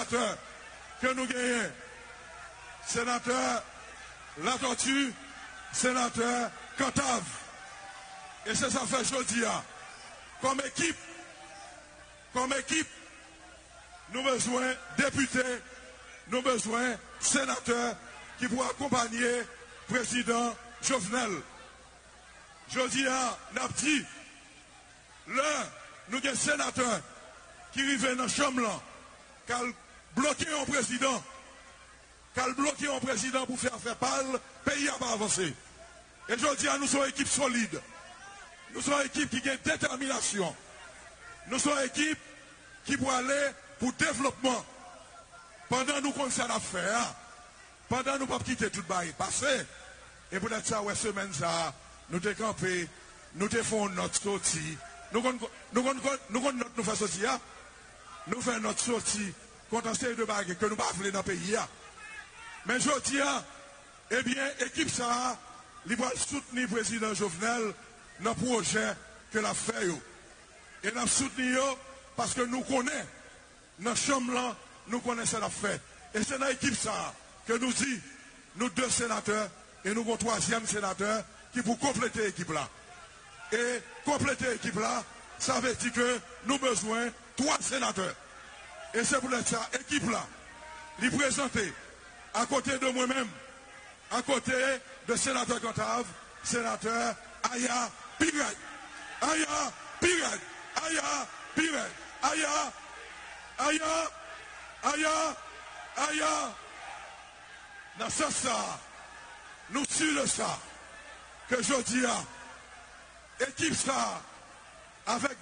sénateurs que nous gagnons. Sénateur La Tortue, sénateur Cantave. Et c'est ça fait aujourd'hui. Comme équipe, nous avons besoin de députés, nous avons besoin de sénateurs qui pourront accompagner le président Jovenel. Aujourd'hui, nous avons dit, là, nous avons des sénateurs qui arrivent dans la chambre, qui ont bloqué un président. Qu'elle bloqué un président pour faire parler, le pays n'a pas avancé. Et je dis à nous sommes une équipe solide. Nous sommes une équipe qui a une détermination. Nous sommes une équipe qui peut aller pour le développement. Pendant nous qu'on s'en a fait, pendant nous ne pas quitter tout le bail passé. Et peut-être ça, ouais, semaine ça, nous t'es campé, nous t'es fait notre sortie. Nous faisons sortie, nous faisons notre sortie contre un série de bagues que nous ne pouvons pas dans le pays. Mais je dis, eh bien, l'équipe ça, il va soutenir le président Jovenel dans le projet que l'a fait. Et nous soutenir parce que nous connaissons, dans la chambre là, nous connaissons la fait. Et c'est dans l'équipe ça que nous dit, nous deux sénateurs, et nous avons un troisième sénateur qui pour compléter l'équipe là. Et compléter l'équipe là, ça veut dire que nous avons besoin de 3 sénateurs. Et c'est pour ça, l'équipe là, lui présenter. À côté de moi-même, à côté de sénateur Cantave, sénateur Aya Pirel. Aya Pirel. Aya Pirel. Aya. Aya. Aya. Aya. Dans ce ça, nous sur le ça, que je dis à équipe ça, avec